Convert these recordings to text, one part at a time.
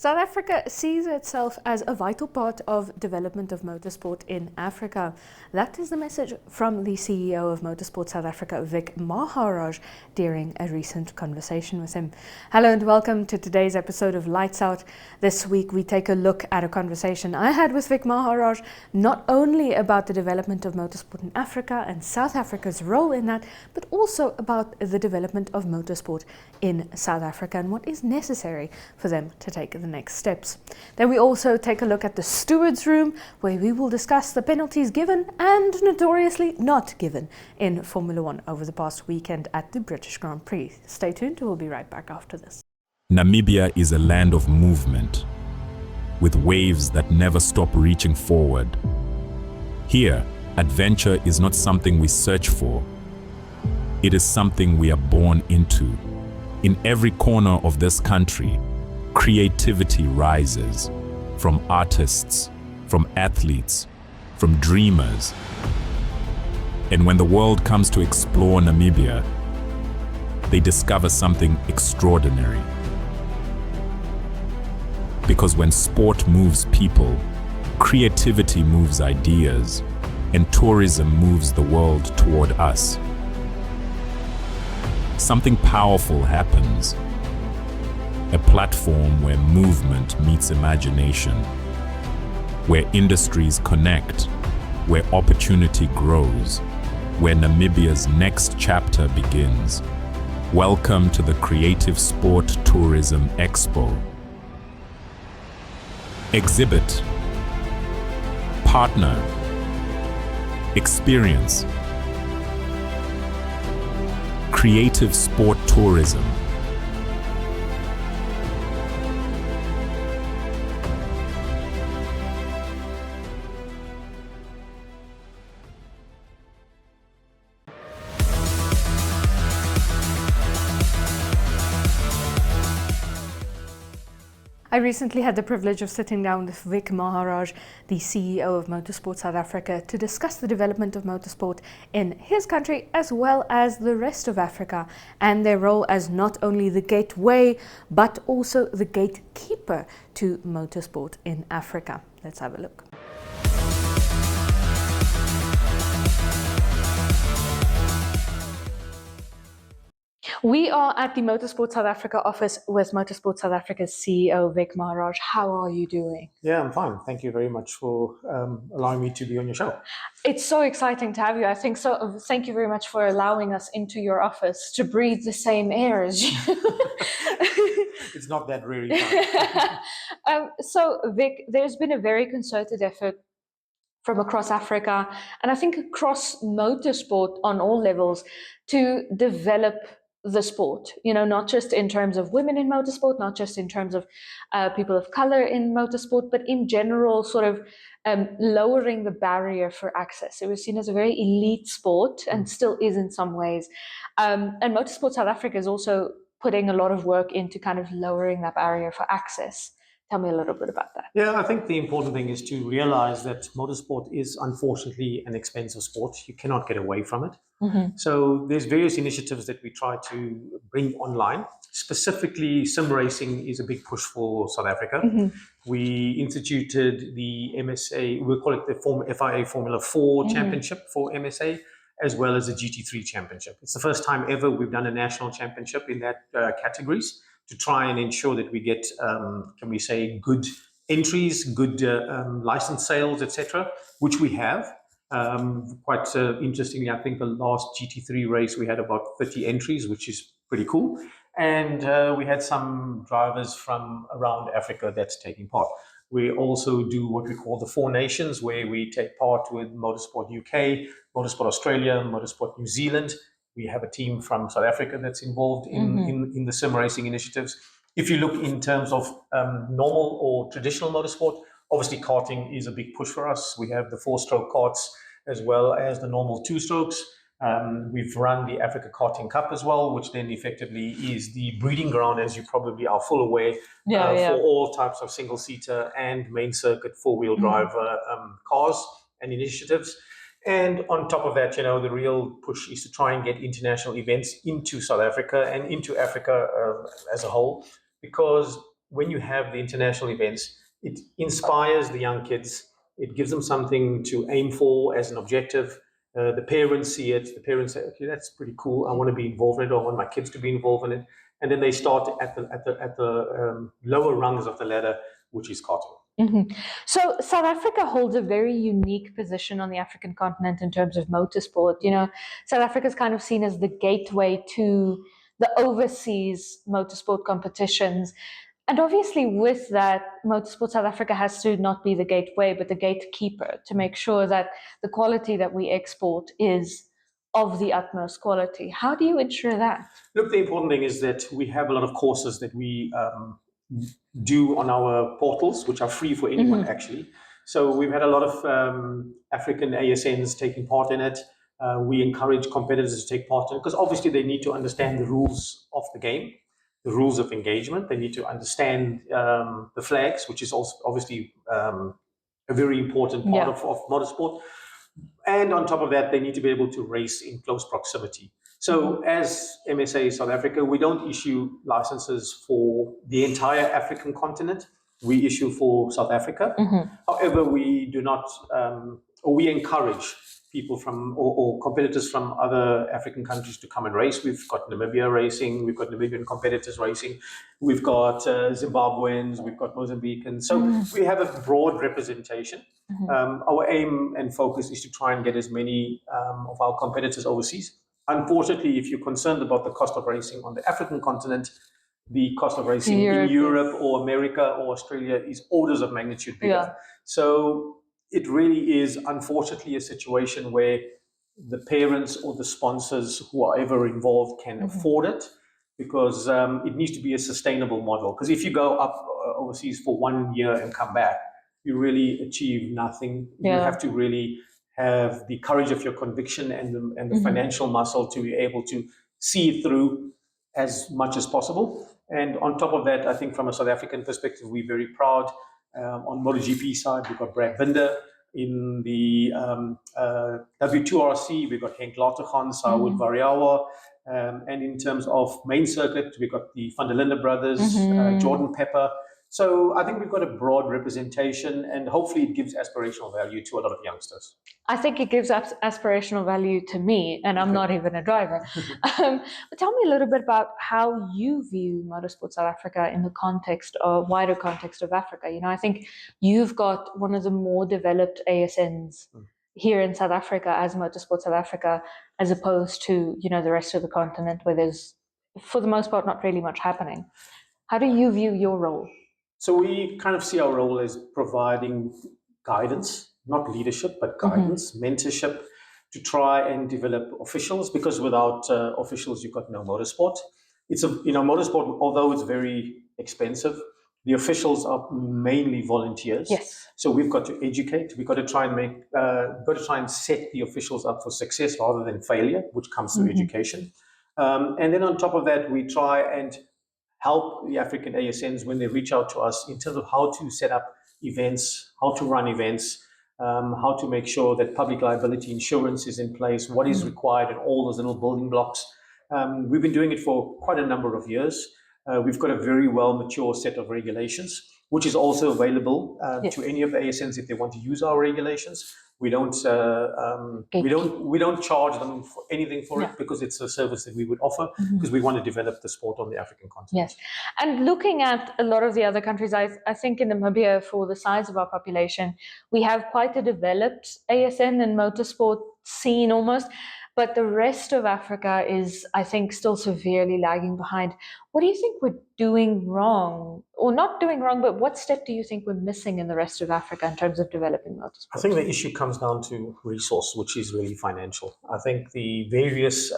South Africa sees itself as a vital part of development of motorsport in Africa. That is the message from the CEO of Motorsport South Africa, Vic Maharaj, during a recent conversation with him. Hello and welcome to today's episode of Lights Out. This week we take a look at a conversation I had with Vic Maharaj, not only about the development of motorsport in Africa and South Africa's role in that, but also about the development of motorsport in South Africa and what is necessary for them to take the next steps. Then we also take a look at the stewards room, where we will discuss the penalties given and notoriously not given in Formula One over the past weekend at the British Grand Prix. Stay tuned, we'll be right back after this. Namibia is a land of movement, with waves that never stop reaching forward. Here, adventure is not something we search for. It is something we are born into. In every corner of this country, creativity rises, from artists, from athletes, from dreamers. And when the world comes to explore Namibia, they discover something extraordinary. Because when sport moves people, creativity moves ideas, and tourism moves the world toward us. Something powerful happens. A platform where movement meets imagination, where industries connect, where opportunity grows, where Namibia's next chapter begins. Welcome to the Creative Sport Tourism Expo. Exhibit, partner, experience. Creative Sport Tourism. I recently had the privilege of sitting down with Vic Maharaj, the CEO of Motorsport South Africa, to discuss the development of motorsport in his country as well as the rest of Africa and their role as not only the gateway but also the gatekeeper to motorsport in Africa. Let's have a look. We are at the Motorsport South Africa office with Motorsport South Africa's CEO, Vic Maharaj. How are you doing? Yeah, I'm fine. Thank you very much for allowing me to be on your show. It's so exciting to have you. I think so. Thank you very much for allowing us into your office to breathe the same air as you. It's not that really fun. So, Vic, there's been a very concerted effort from across Africa, and I think across motorsport on all levels, to develop the sport, not just in terms of women in motorsport, not just in terms of people of color in motorsport, but in general, sort of lowering the barrier for access. It was seen as a very elite sport and still is in some ways. And Motorsport South Africa is also putting a lot of work into kind of lowering that barrier for access. Tell me a little bit about that. Yeah, I think the important thing is to realize that motorsport is unfortunately an expensive sport. You cannot get away from it. Mm-hmm. So there's various initiatives that we try to bring online. Specifically, sim racing is a big push for South Africa. Mm-hmm. We instituted the MSA, we'll call it the FIA Formula 4 Championship for MSA, as well as the GT3 Championship. It's the first time ever we've done a national championship in that categories, to try and ensure that we get, can we say, good entries, good license sales, etc., which we have. Quite interestingly, I think the last GT3 race, we had about 30 entries, which is pretty cool. And we had some drivers from around Africa that's taking part. We also do what we call the Four Nations, where we take part with Motorsport UK, Motorsport Australia, Motorsport New Zealand. We have a team from South Africa that's involved in the sim racing initiatives. If you look in terms of normal or traditional motorsport, obviously karting is a big push for us. We have the 4-stroke karts as well as the normal 2-strokes. We've run the Africa Karting Cup as well, which then effectively is the breeding ground, as you probably are full aware, for all types of single-seater and main circuit 4-wheel drive cars and initiatives. And on top of that, the real push is to try and get international events into South Africa and into Africa as a whole, because when you have the international events, it inspires the young kids. It gives them something to aim for as an objective. The parents see it. The parents say, "Okay, that's pretty cool. I want to be involved in it. Or I want my kids to be involved in it." And then they start at the lower rungs of the ladder, which is karting. Mm-hmm. So South Africa holds a very unique position on the African continent in terms of motorsport. You know, South Africa is kind of seen as the gateway to the overseas motorsport competitions. And obviously, with that, Motorsport South Africa has to not be the gateway, but the gatekeeper to make sure that the quality that we export is of the utmost quality. How do you ensure that? Look, the important thing is that we have a lot of courses that we do on our portals, which are free for anyone, actually. So we've had a lot of African ASNs taking part in it. We encourage competitors to take part in it because obviously they need to understand the rules of the game, the rules of engagement. They need to understand the flags, which is also obviously a very important part of motorsport. And on top of that, they need to be able to race in close proximity. So as MSA South Africa, we don't issue licenses for the entire African continent. We issue for South Africa. However, we do not, or we encourage people from, or competitors from other African countries to come and race. We've got Namibia racing, we've got Namibian competitors racing, we've got Zimbabweans, we've got Mozambicans. So we have a broad representation. Our aim and focus is to try and get as many of our competitors overseas. Unfortunately, if you're concerned about the cost of racing on the African continent, the cost of racing in Europe or America or Australia is orders of magnitude bigger. So it really is, unfortunately, a situation where the parents or the sponsors who are ever involved can afford it, because it needs to be a sustainable model. Because if you go up overseas for 1 year and come back, you really achieve nothing. You have to really have the courage of your conviction and the financial muscle to be able to see it through as much as possible. And on top of that, I think from a South African perspective, we're very proud. On MotoGP side, we've got Brad Binder. In the W2RC, we've got Henk Latergan, Saud Variawa. And in terms of main circuit, we've got the Van der Linde brothers, Jordan Pepper. So I think we've got a broad representation, and hopefully it gives aspirational value to a lot of youngsters. I think it gives aspirational value to me, and I'm not even a driver. But tell me a little bit about how you view Motorsport South Africa in the context or wider context of Africa. You know, I think you've got one of the more developed ASNs here in South Africa as Motorsport South Africa, as opposed to, you know, the rest of the continent where there's, for the most part, not really much happening. How do you view your role? So we kind of see our role as providing guidance, not leadership, but guidance, mentorship, to try and develop officials, because without officials, you've got no motorsport. It's motorsport, although it's very expensive, the officials are mainly volunteers. Yes. So we've got to educate. We've got to try and set the officials up for success rather than failure, which comes through education. And then on top of that, we try and help the African ASNs when they reach out to us in terms of how to set up events, how to run events, how to make sure that public liability insurance is in place, what is required, and all those little building blocks. We've been doing it for quite a number of years. We've got a very well mature set of regulations, which is also available to any of the ASNs if they want to use our regulations. We don't charge them for anything for it, because it's a service that we would offer, because we want to develop the sport on the African continent. Yes, and looking at a lot of the other countries, I think in Namibia, for the size of our population, we have quite a developed ASN and motorsport scene almost. But the rest of Africa is, I think, still severely lagging behind. What do you think we're doing wrong? Or not doing wrong, but what step do you think we're missing in the rest of Africa in terms of developing motorsport? I think the issue comes down to resource, which is really financial. I think the various,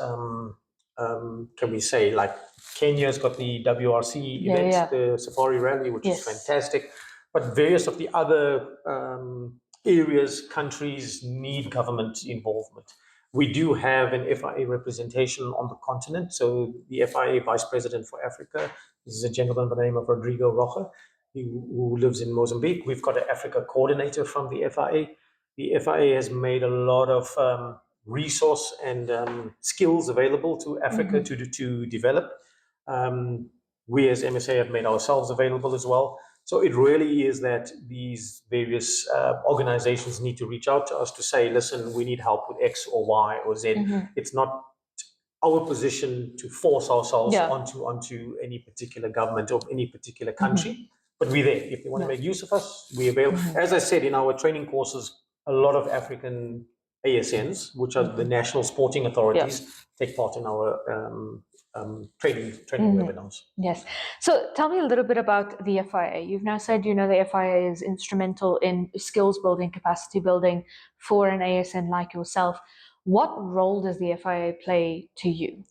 can we say, like Kenya's got the WRC event, the Safari Rally, which is fantastic. But various of the other areas, countries need government involvement. We do have an FIA representation on the continent. So the FIA Vice President for Africa is a gentleman by the name of Rodrigo Rocha, who lives in Mozambique. We've got an Africa coordinator from the FIA. The FIA has made a lot of resource and skills available to Africa to develop. We as MSA have made ourselves available as well. So it really is that these various organizations need to reach out to us to say, listen, we need help with X or Y or Z. It's not our position to force ourselves onto any particular government or any particular country, but we're there. If they want to make use of us, we're available. As I said, in our training courses, a lot of African ASNs, which are the national sporting authorities, take part in our training webinars. Yes. So tell me a little bit about the FIA. You've now said, the FIA is instrumental in skills building, capacity building for an ASN like yourself. What role does the FIA play to you?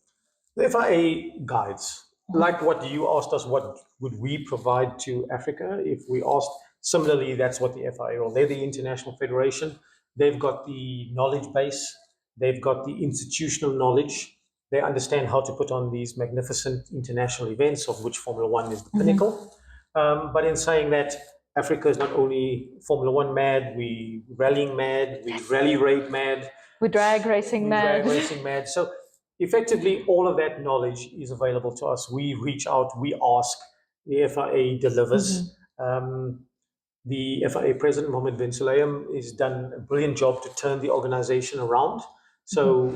The FIA guides. Like what you asked us, what would we provide to Africa? If we asked, similarly, that's what the FIA role. They're the international federation. They've got the knowledge base. They've got the institutional knowledge. They understand how to put on these magnificent international events, of which Formula One is the pinnacle. But in saying that, Africa is not only Formula One mad, we rallying mad, we rally raid mad. We drag racing mad. So effectively, all of that knowledge is available to us. We reach out, we ask, the FIA delivers. The FIA president, Mohammed bin Sulayem, has done a brilliant job to turn the organization around. So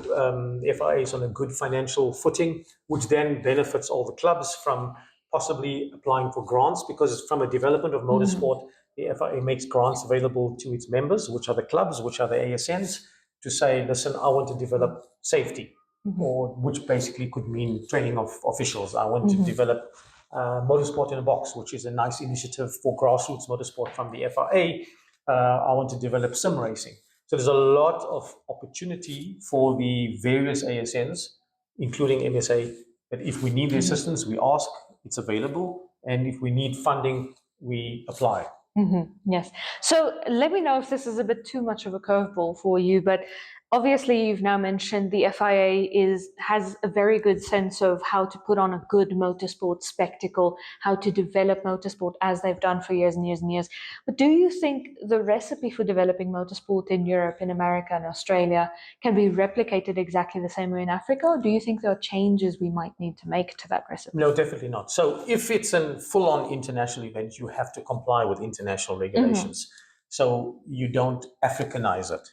the FIA is on a good financial footing, which then benefits all the clubs from possibly applying for grants, because from a development of motorsport, the FIA makes grants available to its members, which are the clubs, which are the ASNs, to say, listen, I want to develop safety, or which basically could mean training of officials. I want to develop Motorsport in a Box, which is a nice initiative for grassroots motorsport from the FIA. I want to develop sim racing. So there's a lot of opportunity for the various ASNs, including MSA, that if we need the assistance, we ask, it's available. And if we need funding, we apply. Yes. So let me know if this is a bit too much of a curveball for you, but obviously you've now mentioned the FIA has a very good sense of how to put on a good motorsport spectacle, how to develop motorsport as they've done for years and years and years. But do you think the recipe for developing motorsport in Europe, in America and Australia can be replicated exactly the same way in Africa? Or do you think there are changes we might need to make to that recipe? No, definitely not. So if it's a full-on international event, you have to comply with international regulations. So you don't Africanize it.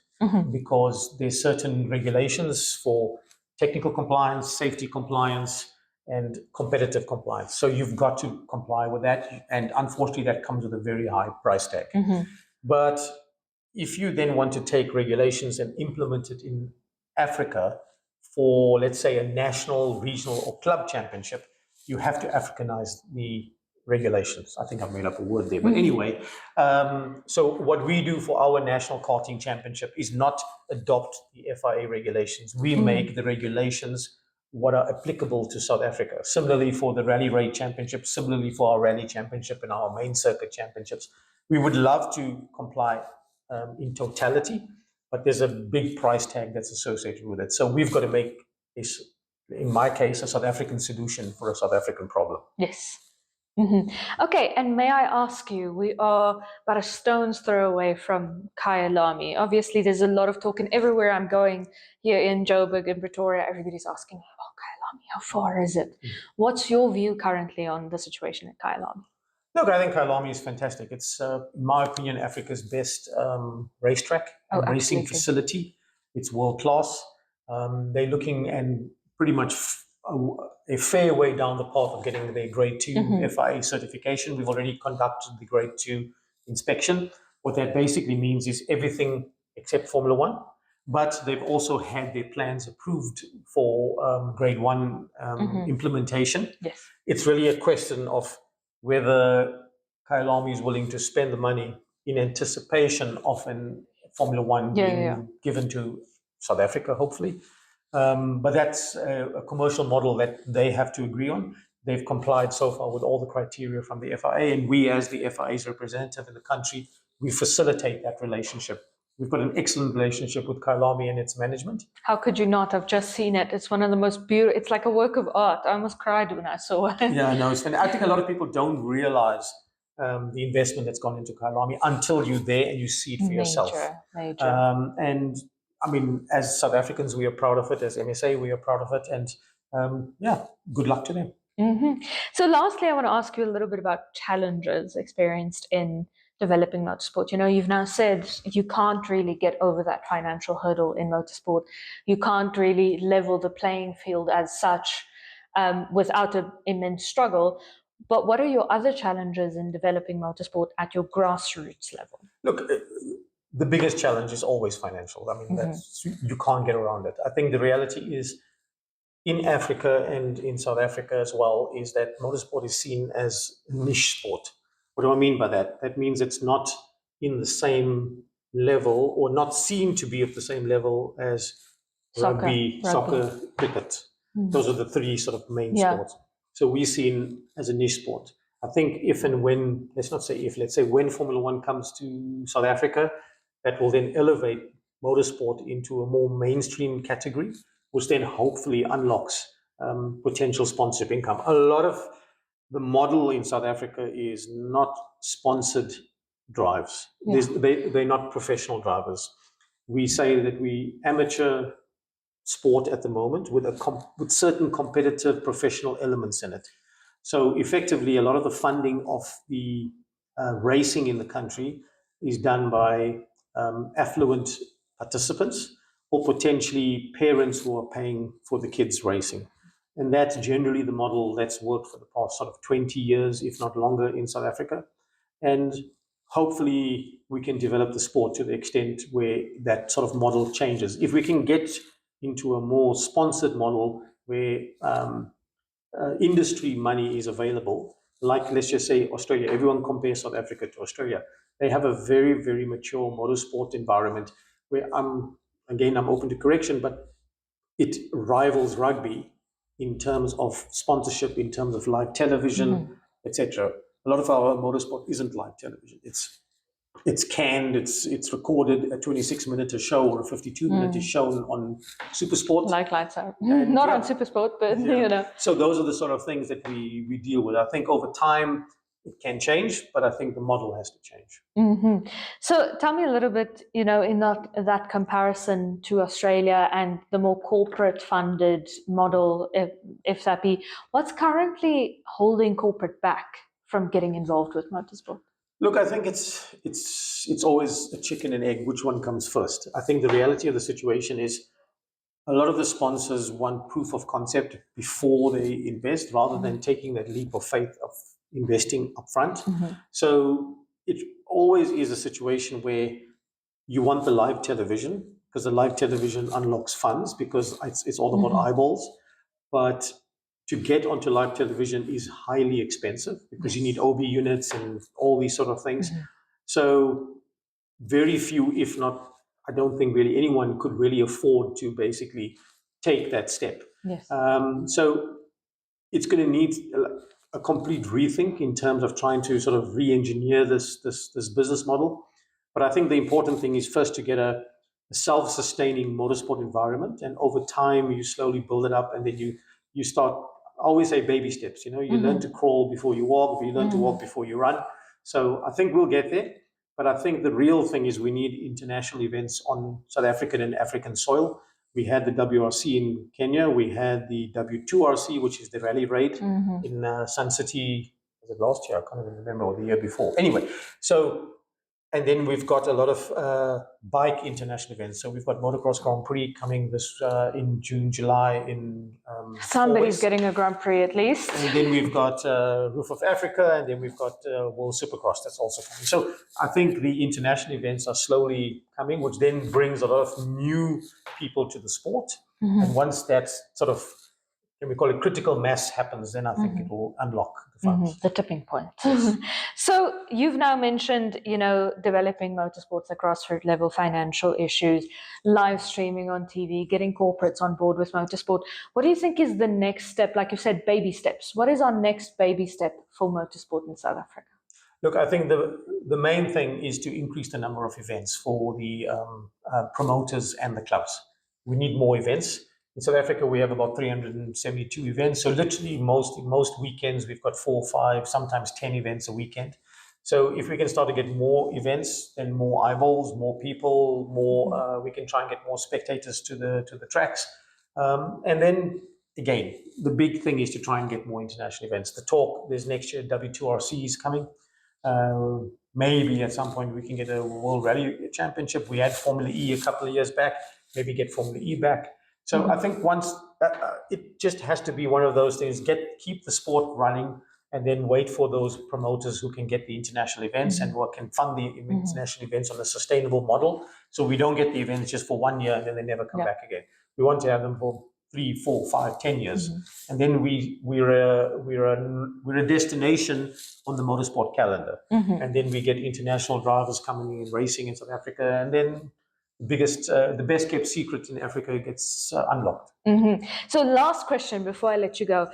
Because there's certain regulations for technical compliance, safety compliance, and competitive compliance. So you've got to comply with that. And unfortunately, that comes with a very high price tag. But if you then want to take regulations and implement it in Africa for, let's say, a national, regional, or club championship, you have to Africanize the regulations. I think I've made up a word there. But anyway, so what we do for our national karting championship is not adopt the FIA regulations. We make the regulations what are applicable to South Africa. Similarly for the Rally Raid Championship, similarly for our Rally Championship and our main circuit championships. We would love to comply in totality, but there's a big price tag that's associated with it. So we've got to make this, in my case, a South African solution for a South African problem. Yes. Okay, and may I ask you, we are about a stone's throw away from Kyalami. Obviously, there's a lot of talk, and everywhere I'm going here in Joburg, in Pretoria, everybody's asking, oh, Kyalami, how far is it? What's your view currently on the situation at Kyalami? Look, I think Kyalami is fantastic. It's, in my opinion, Africa's best racetrack and racing facility. It's world class. They're looking and pretty much a fair way down the path of getting their Grade 2 FIA certification. We've already conducted the Grade 2 inspection. What that basically means is everything except Formula One, but they've also had their plans approved for Grade 1 implementation. Yes. It's really a question of whether Kyalami is willing to spend the money in anticipation of a Formula One being given to South Africa, hopefully. But that's a commercial model that they have to agree on. They've complied so far with all the criteria from the FIA, and we, as the FIA's representative in the country, we facilitate that relationship. We've got an excellent relationship with Kyalami and its management. How could you not? I've just seen it. It's one of the most beautiful, it's like a work of art. I almost cried when I saw it. Yeah, no, it's fantastic. I think a lot of people don't realize the investment that's gone into Kyalami until you're there and you see it for yourself. Major. And I mean, as South Africans, we are proud of it. As MSA, we are proud of it. And good luck to them. So lastly, I want to ask you a little bit about challenges experienced in developing motorsport. You've now said you can't really get over that financial hurdle in motorsport. You can't really level the playing field as such without an immense struggle. But what are your other challenges in developing motorsport at your grassroots level? Look, the biggest challenge is always financial. I mean, you can't get around it. I think the reality is, in Africa and in South Africa as well, is that motorsport is seen as a niche sport. What do I mean by that? That means it's not in the same level, or not seen to be of the same level as rugby, soccer, cricket. Those are the three sort of main sports. So we're seen as a niche sport. I think if and when, let's not say if, let's say when Formula One comes to South Africa, that will then elevate motorsport into a more mainstream category, which then hopefully unlocks potential sponsorship income. A lot of the model in South Africa is not sponsored drives. They're not professional drivers. We say that we amateur sport at the moment with with certain competitive professional elements in it. So effectively, a lot of the funding of the racing in the country is done by affluent participants, or potentially parents who are paying for the kids racing. And that's generally the model that's worked for the past sort of 20 years, if not longer, in South Africa. And hopefully we can develop the sport to the extent where that sort of model changes. If we can get into a more sponsored model where industry money is available, like let's just say Australia, everyone compares South Africa to Australia. They have a very, very mature motorsport environment where I'm open to correction, but it rivals rugby in terms of sponsorship, in terms of live television, etc. A lot of our motorsport isn't live television. It's canned, it's recorded. A 26-minute show or a 52-minute is shown on Supersport. Like lights out. Not on Supersport, but So those are the sort of things that we deal with. I think over time it can change, but I think the model has to change. So tell me a little bit, in that comparison to Australia and the more corporate funded model, if that be, what's currently holding corporate back from getting involved with motorsport? Look, I think it's always a chicken and egg. Which one comes first? I think the reality of the situation is a lot of the sponsors want proof of concept before they invest, rather than taking that leap of faith of investing upfront. So it always is a situation where you want the live television, because the live television unlocks funds, because it's all about eyeballs. But to get onto live television is highly expensive, because you need OB units and all these sort of things. So very few, if not, I don't think really anyone could really afford to basically take that step. So it's going to need a complete rethink in terms of trying to sort of re-engineer this business model. But I think the important thing is first to get a self-sustaining motorsport environment, and over time you slowly build it up, and then you start. I always say baby steps. You learn to crawl before you walk, you learn to walk before you run. So I think we'll get there. But I think the real thing is we need international events on South African and African soil. We had the WRC in Kenya. We had the W2RC, which is the rally raid in Sun City. Was it last year? I can't even remember, or the year before. Anyway, so, and then we've got a lot of bike international events. So we've got Motocross Grand Prix coming this in June, July in somebody's getting a Grand Prix at least. And then we've got Roof of Africa, and then we've got World Supercross that's also coming. So I think the international events are slowly coming, which then brings a lot of new people to the sport. And once that sort of, can we call it, critical mass happens, then I think it will unlock the funds. The tipping point. So you've now mentioned, developing motorsports at grassroots level, financial issues, live streaming on TV, getting corporates on board with motorsport. What do you think is the next step? Like you said, baby steps. What is our next baby step for motorsport in South Africa? Look, I think the main thing is to increase the number of events for the promoters and the clubs. We need more events. In South Africa, we have about 372 events. So literally most weekends, we've got 4, 5, sometimes 10 events a weekend. So if we can start to get more events, then more eyeballs, more people, more we can try and get more spectators to the tracks. And then again, the big thing is to try and get more international events. The talk, there's next year W2RC is coming. Maybe at some point we can get a World Rally Championship. We had Formula E a couple of years back. Maybe get Formula E back. So I think once it just has to be one of those things. Keep the sport running, and then wait for those promoters who can get the international events and who can fund the international events on a sustainable model. So we don't get the events just for 1 year and then they never come back again. We want to have them for 3, 4, 5, 10 years, and then we're a destination on the motorsport calendar, and then we get international drivers coming in racing in South Africa, and then the best kept secret in Africa gets unlocked. So last question before I let you go.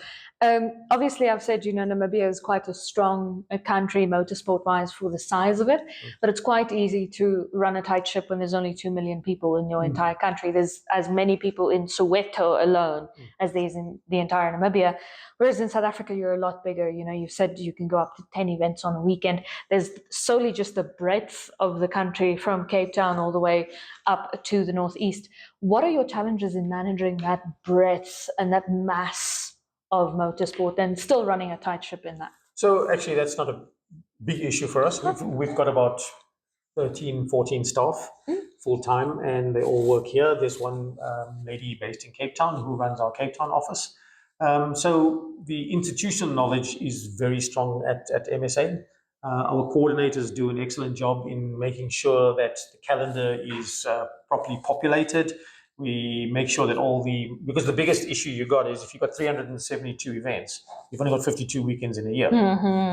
Obviously, I've said, Namibia is quite a strong country motorsport-wise for the size of it, but it's quite easy to run a tight ship when there's only 2 million people in your entire country. There's as many people in Soweto alone as there's in the entire Namibia. Whereas in South Africa, you're a lot bigger. You've said you can go up to 10 events on a weekend. There's solely just the breadth of the country from Cape Town all the way up to the northeast. What are your challenges in managing that breadth and that mass of motorsport and still running a tight ship in that? So actually, that's not a big issue for us. We've got about 13, 14 staff full-time, and they all work here. There's one lady based in Cape Town who runs our Cape Town office. So the institutional knowledge is very strong at MSA. Our coordinators do an excellent job in making sure that the calendar is properly populated. We make sure that because the biggest issue you got is if you've got 372 events, you've only got 52 weekends in a year.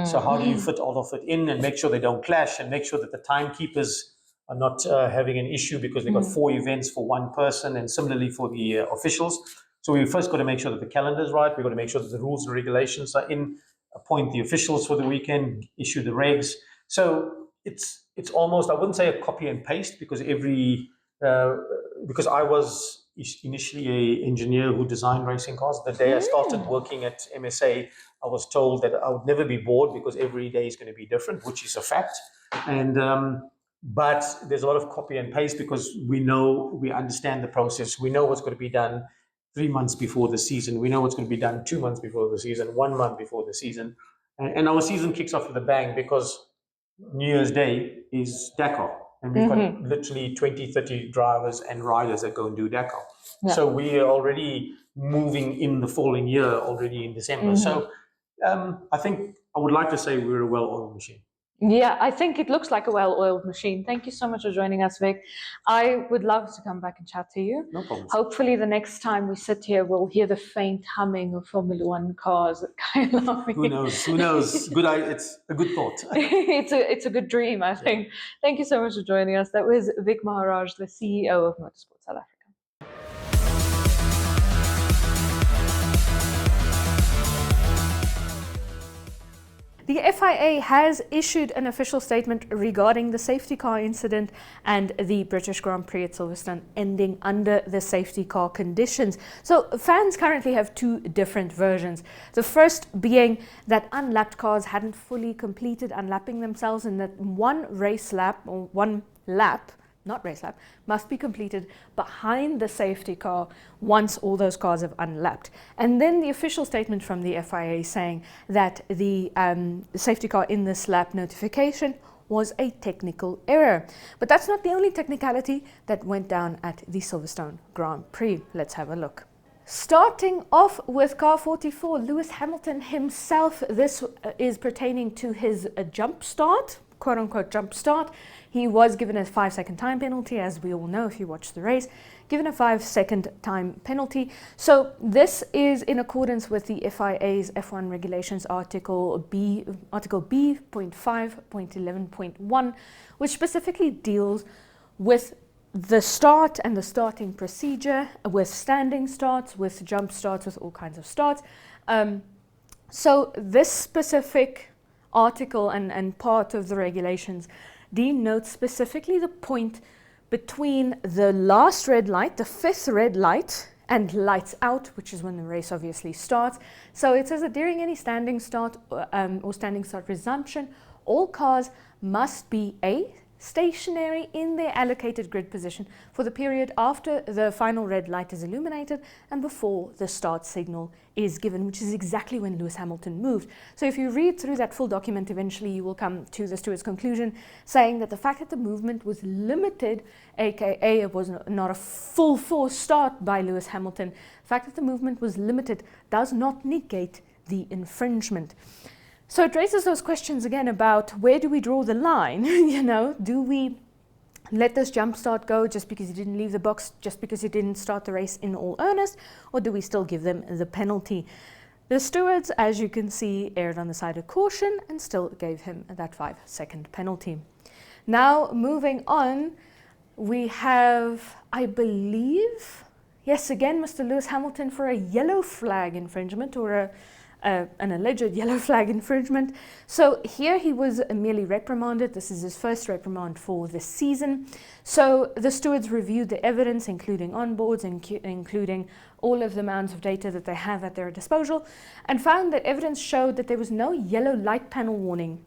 So how do you fit all of it in and make sure they don't clash, and make sure that the timekeepers are not having an issue because they've got 4 events for one person, and similarly for the officials. So we first got to make sure that the calendar is right. We've got to make sure that the rules and regulations are in, appoint the officials for the weekend, issue the regs. So it's almost, I wouldn't say a copy and paste, because because I was initially an engineer who designed racing cars. The day I started working at MSA, I was told that I would never be bored because every day is going to be different, which is a fact. And but there's a lot of copy and paste because we understand the process. We know what's going to be done 3 months before the season. We know what's going to be done 2 months before the season, 1 month before the season. And our season kicks off with a bang because New Year's Day is Dakar. And we've got literally 20, 30 drivers and riders that go and do Dakar. Yeah. So we are already moving in the following year, already in December. So I think I would like to say we're a well-oiled machine. Yeah, I think it looks like a well-oiled machine. Thank you so much for joining us, Vic. I would love to come back and chat to you. No problem. Hopefully the next time we sit here, we'll hear the faint humming of Formula One cars at Kyalami. Who knows? Who knows? It's a good thought. It's a good dream, I think. Yeah. Thank you so much for joining us. That was Vic Maharaj, the CEO of Motorsport South Africa. The FIA has issued an official statement regarding the safety car incident and the British Grand Prix at Silverstone ending under the safety car conditions. So fans currently have 2 different versions. The first being that unlapped cars hadn't fully completed unlapping themselves, and that one lap must be completed behind the safety car once all those cars have unlapped. And then the official statement from the FIA saying that the safety car in this lap notification was a technical error. But that's not the only technicality that went down at the Silverstone Grand Prix. Let's have a look. Starting off with car 44, Lewis Hamilton himself. This is pertaining to his jump start, quote-unquote jump start. He was given a 5-second time penalty, as we all know if you watch the race, given a 5-second time penalty. So this is in accordance with the FIA's F1 regulations article B.5.11.1, which specifically deals with the start and the starting procedure, with standing starts, with jump starts, with all kinds of starts. So this specific article and part of the regulations denotes specifically the point between the last red light, the 5th red light, and lights out, which is when the race obviously starts. So it says that during any standing start or standing start resumption, all cars must be A, stationary in their allocated grid position for the period after the final red light is illuminated and before the start signal is given, which is exactly when Lewis Hamilton moved. So if you read through that full document, eventually you will come to the steward's conclusion saying that the fact that the movement was limited, aka it was not a full force start by Lewis Hamilton, the fact that the movement was limited does not negate the infringement. So it raises those questions again about where do we draw the line? Do we let this jump start go just because he didn't leave the box, just because he didn't start the race in all earnest, or do we still give them the penalty? The stewards, as you can see, erred on the side of caution and still gave him that 5-second penalty. Now, moving on, we have, I believe, yes, again, Mr. Lewis Hamilton for a yellow flag infringement, or an alleged yellow flag infringement. So here he was merely reprimanded. This is his first reprimand for the season. So the stewards reviewed the evidence, including onboards, including all of the amounts of data that they have at their disposal, and found that evidence showed that there was no yellow light panel warning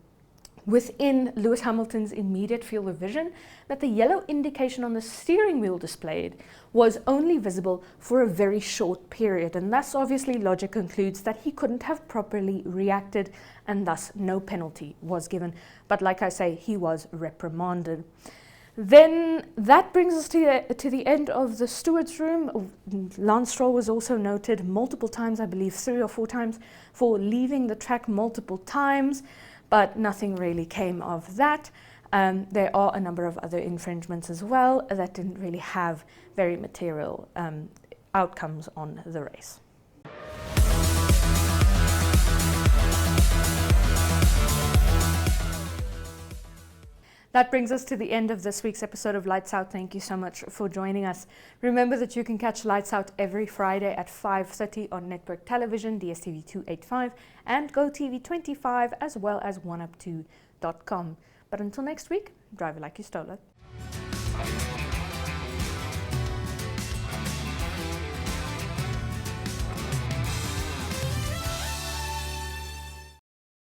within Lewis Hamilton's immediate field of vision, that the yellow indication on the steering wheel displayed was only visible for a very short period, and thus obviously logic concludes that he couldn't have properly reacted, and thus no penalty was given. But like I say, he was reprimanded. Then that brings us to the end of the stewards' room. Lance Stroll was also noted multiple times, I believe 3 or 4 times, for leaving the track multiple times, but nothing really came of that. There are a number of other infringements as well that didn't really have very material outcomes on the race. That brings us to the end of this week's episode of Lights Out. Thank you so much for joining us. Remember that you can catch Lights Out every Friday at 5:30 on network television, DSTV 285 and GoTV 25, as well as oneup2.com. But until next week, drive it like you stole it.